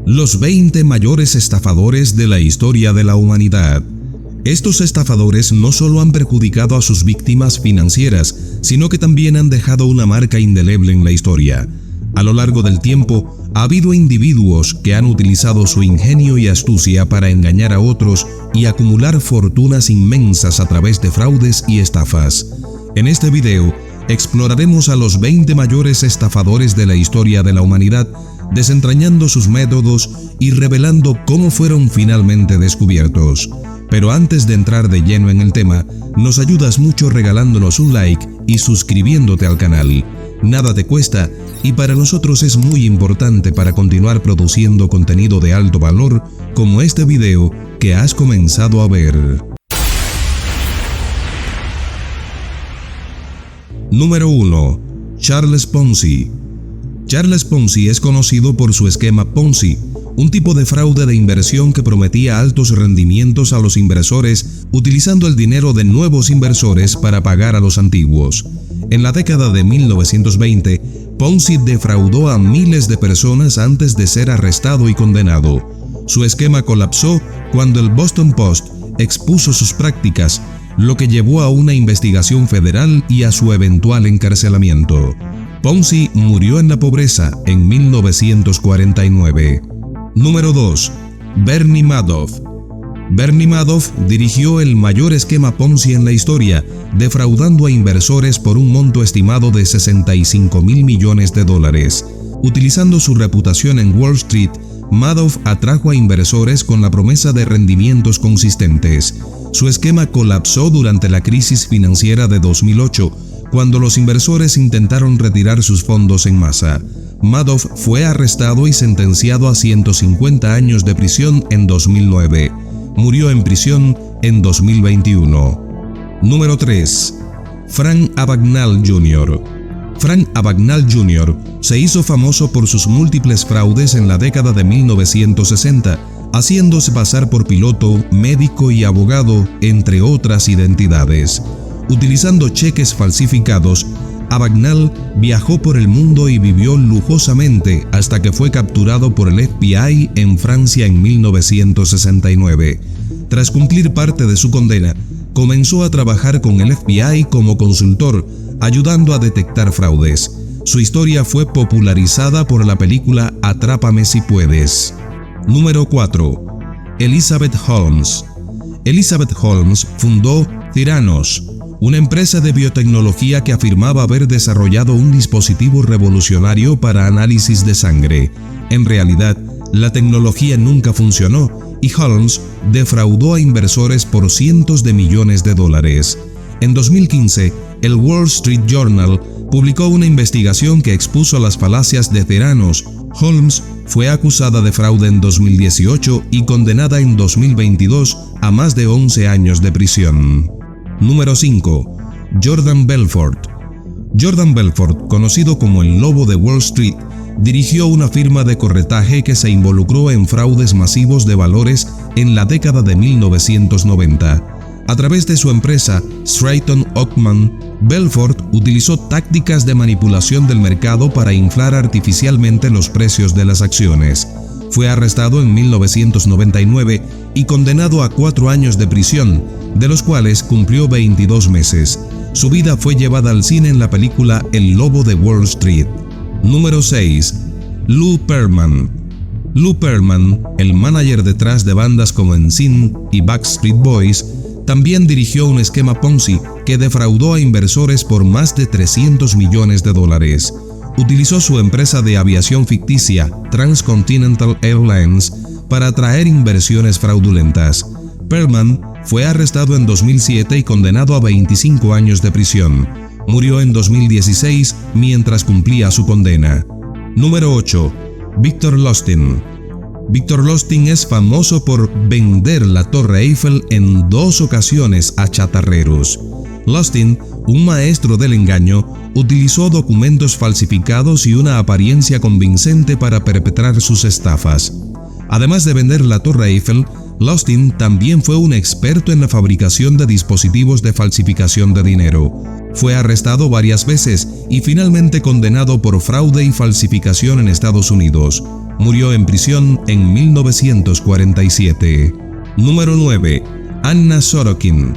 Los 20 mayores estafadores de la historia de la humanidad. Estos estafadores no solo han perjudicado a sus víctimas financieras, sino que también han dejado una marca indeleble en la historia. A lo largo del tiempo, ha habido individuos que han utilizado su ingenio y astucia para engañar a otros y acumular fortunas inmensas a través de fraudes y estafas. En este video, exploraremos a los 20 mayores estafadores de la historia de la humanidad, desentrañando sus métodos y revelando cómo fueron finalmente descubiertos. Pero antes de entrar de lleno en el tema, nos ayudas mucho regalándonos un like y suscribiéndote al canal. Nada te cuesta y para nosotros es muy importante para continuar produciendo contenido de alto valor como este video que has comenzado a ver. Número 1. Charles Ponzi. Charles Ponzi es conocido por su esquema Ponzi, un tipo de fraude de inversión que prometía altos rendimientos a los inversores utilizando el dinero de nuevos inversores para pagar a los antiguos. En la década de 1920, Ponzi defraudó a miles de personas antes de ser arrestado y condenado. Su esquema colapsó cuando el Boston Post expuso sus prácticas, lo que llevó a una investigación federal y a su eventual encarcelamiento. Ponzi murió en la pobreza en 1949. Número 2. Bernie Madoff. Bernie Madoff dirigió el mayor esquema Ponzi en la historia, defraudando a inversores por un monto estimado de $65 mil millones. Utilizando su reputación en Wall Street, Madoff atrajo a inversores con la promesa de rendimientos consistentes. Su esquema colapsó durante la crisis financiera de 2008, cuando los inversores intentaron retirar sus fondos en masa. Madoff fue arrestado y sentenciado a 150 años de prisión en 2009. Murió en prisión en 2021. Número 3. Frank Abagnale Jr. Frank Abagnale Jr. se hizo famoso por sus múltiples fraudes en la década de 1960, haciéndose pasar por piloto, médico y abogado, entre otras identidades. Utilizando cheques falsificados, Abagnale viajó por el mundo y vivió lujosamente hasta que fue capturado por el FBI en Francia en 1969. Tras cumplir parte de su condena, comenzó a trabajar con el FBI como consultor, ayudando a detectar fraudes. Su historia fue popularizada por la película Atrápame si puedes. Número 4. Elizabeth Holmes. Elizabeth Holmes fundó Theranos, una empresa de biotecnología que afirmaba haber desarrollado un dispositivo revolucionario para análisis de sangre. En realidad, la tecnología nunca funcionó y Holmes defraudó a inversores por cientos de millones de dólares. En 2015, el Wall Street Journal publicó una investigación que expuso las falacias de Theranos. Holmes fue acusada de fraude en 2018 y condenada en 2022 a más de 11 años de prisión. Número 5. Jordan Belfort. Jordan Belfort, conocido como el Lobo de Wall Street, dirigió una firma de corretaje que se involucró en fraudes masivos de valores en la década de 1990. A través de su empresa, Stratton Ockman, Belfort utilizó tácticas de manipulación del mercado para inflar artificialmente los precios de las acciones. Fue arrestado en 1999 y condenado a 4 años de prisión, de los cuales cumplió 22 meses. Su vida fue llevada al cine en la película El Lobo de Wall Street. Número 6. Lou Pearlman. Lou Pearlman, el manager detrás de bandas como NSYNC y Backstreet Boys, también dirigió un esquema Ponzi que defraudó a inversores por más de $300 millones. Utilizó su empresa de aviación ficticia, Transcontinental Airlines, para atraer inversiones fraudulentas. Pearlman fue arrestado en 2007 y condenado a 25 años de prisión. Murió en 2016 mientras cumplía su condena. Número 8. Victor Lustin. Victor Lustin es famoso por vender la Torre Eiffel en 2 ocasiones a chatarreros. Lustin, un maestro del engaño, utilizó documentos falsificados y una apariencia convincente para perpetrar sus estafas. Además de vender la Torre Eiffel, Lustin también fue un experto en la fabricación de dispositivos de falsificación de dinero. Fue arrestado varias veces y finalmente condenado por fraude y falsificación en Estados Unidos. Murió en prisión en 1947. Número 9. Anna Sorokin.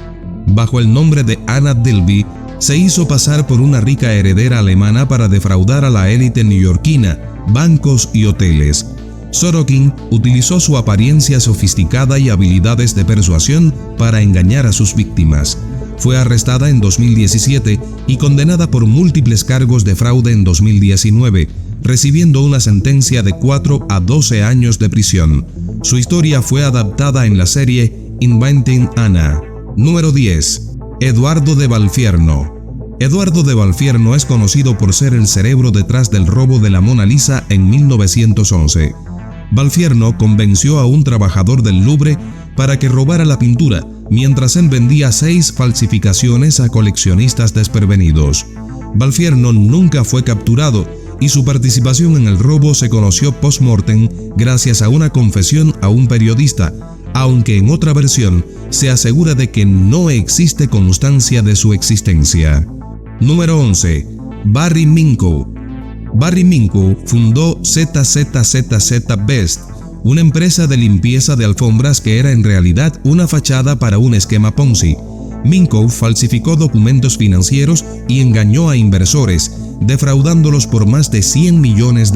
Bajo el nombre de Anna Delvey, se hizo pasar por una rica heredera alemana para defraudar a la élite neoyorquina, bancos y hoteles. Sorokin utilizó su apariencia sofisticada y habilidades de persuasión para engañar a sus víctimas. Fue arrestada en 2017 y condenada por múltiples cargos de fraude en 2019, recibiendo una sentencia de 4 a 12 años de prisión. Su historia fue adaptada en la serie Inventing Anna. Número 10. Eduardo de Valfierno. Eduardo de Valfierno es conocido por ser el cerebro detrás del robo de la Mona Lisa en 1911. Valfierno convenció a un trabajador del Louvre para que robara la pintura, mientras él vendía 6 falsificaciones a coleccionistas desprevenidos. Valfierno nunca fue capturado y su participación en el robo se conoció post-mortem gracias a una confesión a un periodista, aunque en otra versión se asegura de que no existe constancia de su existencia. Número 11. Barry Minkow. Barry Minkow fundó ZZZZ Best, una empresa de limpieza de alfombras que era en realidad una fachada para un esquema Ponzi. Minkow falsificó documentos financieros y engañó a inversores, defraudándolos por más de $100 millones.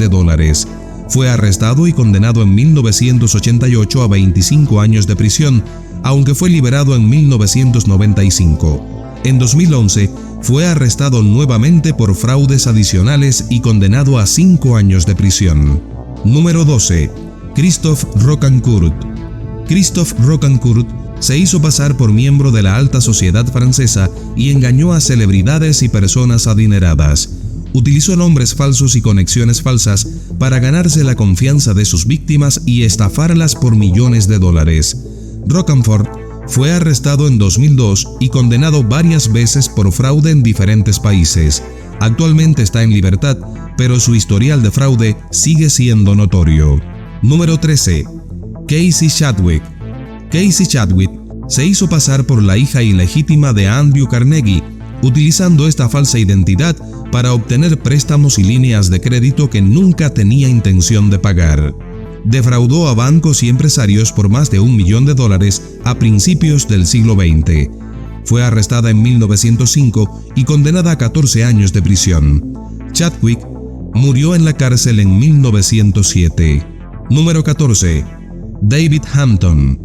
Fue arrestado y condenado en 1988 a 25 años de prisión, aunque fue liberado en 1995. En 2011, fue arrestado nuevamente por fraudes adicionales y condenado a 5 años de prisión. Número 12. Christophe Rocancourt. Christophe Rocancourt se hizo pasar por miembro de la alta sociedad francesa y engañó a celebridades y personas adineradas. Utilizó nombres falsos y conexiones falsas para ganarse la confianza de sus víctimas y estafarlas por millones de dólares. Rocancourt fue arrestado en 2002 y condenado varias veces por fraude en diferentes países. Actualmente está en libertad, pero su historial de fraude sigue siendo notorio. Número 13. Casey Chadwick. Casey Chadwick se hizo pasar por la hija ilegítima de Andrew Carnegie, utilizando esta falsa identidad para obtener préstamos y líneas de crédito que nunca tenía intención de pagar. Defraudó a bancos y empresarios por más de $1 millón a principios del siglo XX. Fue arrestada en 1905 y condenada a 14 años de prisión. Chadwick murió en la cárcel en 1907. Número 14. David Hampton.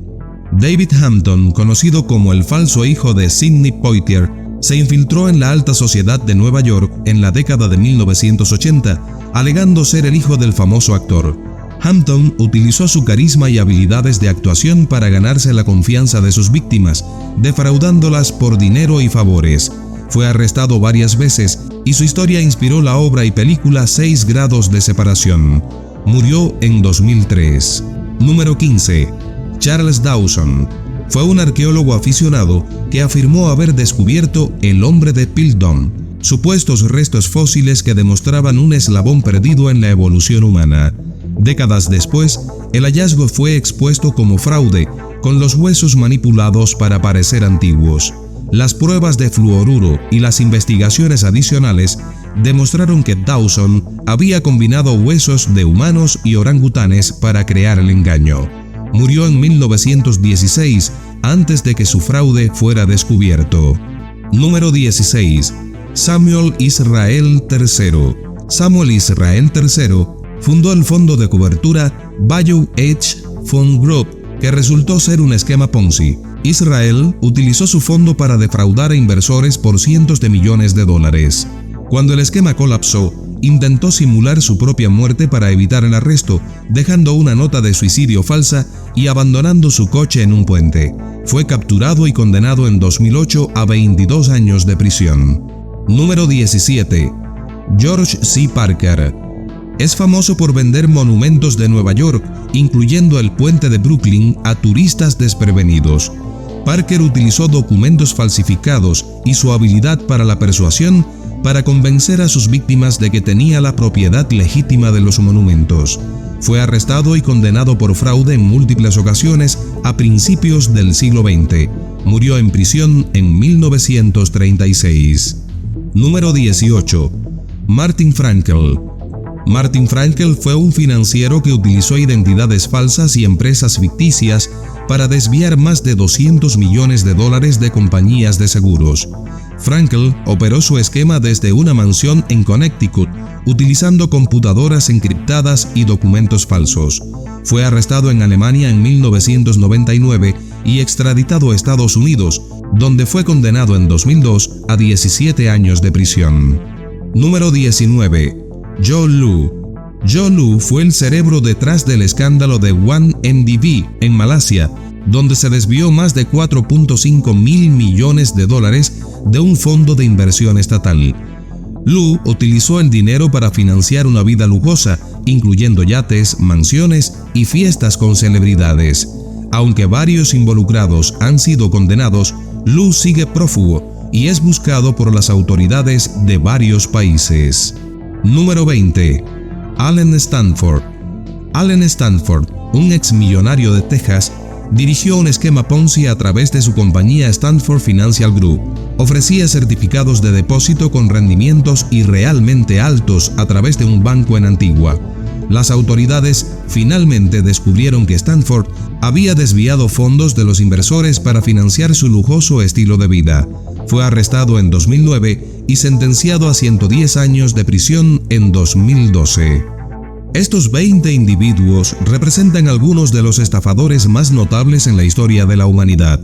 David Hampton, conocido como el falso hijo de Sidney Poitier, se infiltró en la alta sociedad de Nueva York en la década de 1980, alegando ser el hijo del famoso actor. Hampton utilizó su carisma y habilidades de actuación para ganarse la confianza de sus víctimas, defraudándolas por dinero y favores. Fue arrestado varias veces y su historia inspiró la obra y película 6 grados de separación. Murió en 2003. Número 15. Charles Dawson. Fue un arqueólogo aficionado que afirmó haber descubierto el hombre de Piltdown, supuestos restos fósiles que demostraban un eslabón perdido en la evolución humana. Décadas después, el hallazgo fue expuesto como fraude, con los huesos manipulados para parecer antiguos. Las pruebas de fluoruro y las investigaciones adicionales demostraron que Dawson había combinado huesos de humanos y orangutanes para crear el engaño. Murió en 1916, antes de que su fraude fuera descubierto. Número 16. Samuel Israel III. Samuel Israel III fundó el fondo de cobertura Bayou Hedge Fund Group, que resultó ser un esquema Ponzi. Israel utilizó su fondo para defraudar a inversores por cientos de millones de dólares. Cuando el esquema colapsó, intentó simular su propia muerte para evitar el arresto, dejando una nota de suicidio falsa y abandonando su coche en un puente. Fue capturado y condenado en 2008 a 22 años de prisión. Número 17. George C. Parker. Es famoso por vender monumentos de Nueva York, incluyendo el puente de Brooklyn, a turistas desprevenidos. Parker utilizó documentos falsificados y su habilidad para la persuasión para convencer a sus víctimas de que tenía la propiedad legítima de los monumentos. Fue arrestado y condenado por fraude en múltiples ocasiones a principios del siglo XX. Murió en prisión en 1936. Número 18. Martin Frankel. Martin Frankel fue un financiero que utilizó identidades falsas y empresas ficticias para desviar más de $200 millones de compañías de seguros. Frankel operó su esquema desde una mansión en Connecticut, utilizando computadoras encriptadas y documentos falsos. Fue arrestado en Alemania en 1999 y extraditado a Estados Unidos, donde fue condenado en 2002 a 17 años de prisión. Número 19. Zhou Lu. Zhou Lu fue el cerebro detrás del escándalo de 1MDB en Malasia, donde se desvió más de $4.5 mil millones de un fondo de inversión estatal. Lu utilizó el dinero para financiar una vida lujosa, incluyendo yates, mansiones y fiestas con celebridades. Aunque varios involucrados han sido condenados, Lu sigue prófugo y es buscado por las autoridades de varios países. Número 20. Allen Stanford. Allen Stanford, un exmillonario de Texas, dirigió un esquema Ponzi a través de su compañía Stanford Financial Group. Ofrecía certificados de depósito con rendimientos irrealmente altos a través de un banco en Antigua. Las autoridades finalmente descubrieron que Stanford había desviado fondos de los inversores para financiar su lujoso estilo de vida. Fue arrestado en 2009 y sentenciado a 110 años de prisión en 2012. Estos 20 individuos representan algunos de los estafadores más notables en la historia de la humanidad.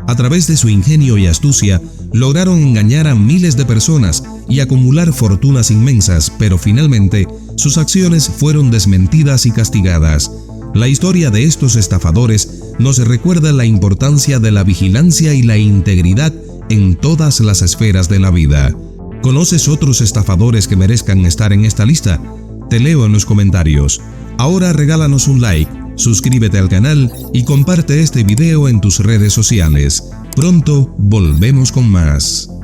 A través de su ingenio y astucia, lograron engañar a miles de personas y acumular fortunas inmensas, pero finalmente sus acciones fueron desmentidas y castigadas. La historia de estos estafadores nos recuerda la importancia de la vigilancia y la integridad en todas las esferas de la vida. ¿Conoces otros estafadores que merezcan estar en esta lista? Te leo en los comentarios. Ahora regálanos un like, suscríbete al canal y comparte este video en tus redes sociales. Pronto volvemos con más.